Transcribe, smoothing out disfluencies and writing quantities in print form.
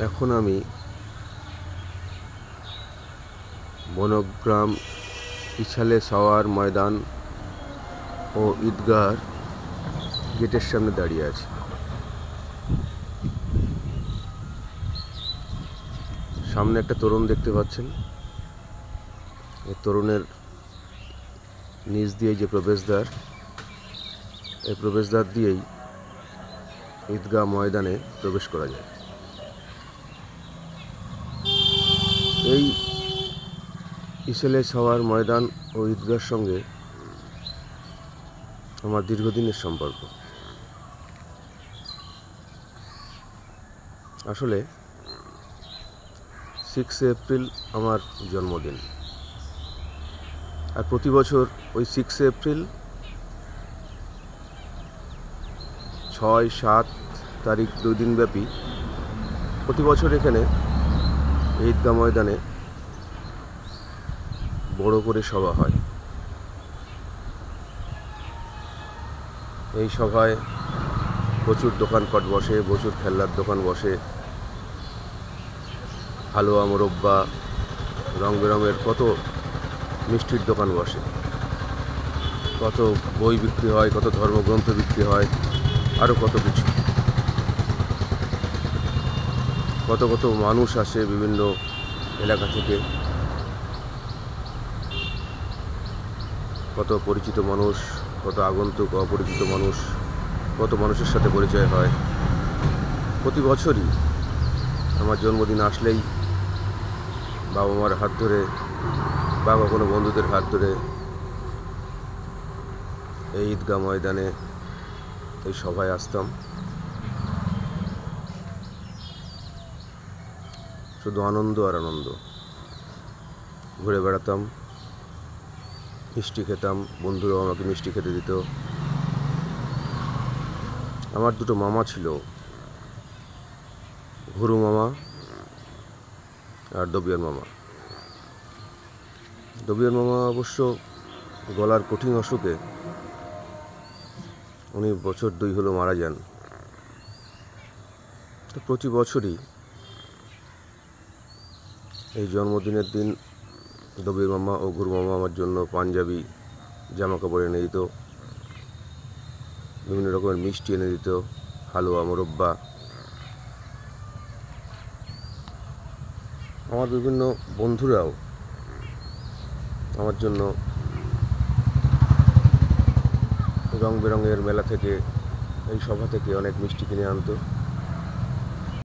এখন আমি বনগ্রাম ইছালে সাওয়ার ময়দান ও ঈদগাহর গেটের সামনে দাঁড়িয়ে আছি। সামনে একটা তোরণ দেখতে পাচ্ছেন। এই তোরণের নিচ দিয়ে যে প্রবেশদ্বার, এই প্রবেশদ্বার দিয়েই ঈদগাহ ময়দানে প্রবেশ করা যায়। এই ইছালে সাওয়ার ময়দান ও ঈদগাহর সঙ্গে আমার দীর্ঘদিনের সম্পর্ক। আসলে 6 এপ্রিল আমার জন্মদিন, আর প্রতি বছর ওই 6 এপ্রিল 6-7 তারিখ 2 দিন ব্যাপী প্রতি বছর এখানে ঈদগাহ ময়দানে বড় করে সভা হয়। এই সভায় প্রচুর দোকানপাট বসে, প্রচুর খেলনার দোকান বসে, হালুয়া, মোরব্বা, রং বেরঙের কত মিষ্টির দোকান বসে, কত বই বিক্রি হয়, কত ধর্মগ্রন্থ বিক্রি হয়, আরও কত কিছু। কত কত মানুষ আসে বিভিন্ন এলাকা থেকে, কত পরিচিত মানুষ, কত আগন্তুক, অপরিচিত মানুষ, কত মানুষের সাথে পরিচয় হয়। প্রতি বছরই আমার জন্মদিন আসলেই বাবা মার হাত ধরে বা কখনো বন্ধুদের হাত ধরে এই ঈদগাহ ময়দানে এই সভায় আসতাম। শুধু আনন্দ আর আনন্দ। ঘুরে বেড়াতাম, মিষ্টি খেতাম, বন্ধুরাও আমাকে মিষ্টি খেতে দিত। আমার দুটো মামা ছিল, ঘুরু মামা আর দবিয়ার মামা। দবিয়ার মামা অবশ্য গলার কঠিন অসুখে উনি বছর 2 হলো মারা যান। তো প্রতি বছরই এই জন্মদিনের দিন দবির মামা ও গুরু মামা আমার জন্য পাঞ্জাবি জামা কাপড় এনে দিত, বিভিন্ন রকমের মিষ্টি এনে দিত, হালুয়া, মোরব্বা। আমার বিভিন্ন বন্ধুরাও আমার জন্য রং বেরঙের মেলা থেকে, এই সভা থেকে অনেক মিষ্টি কিনে আনতো।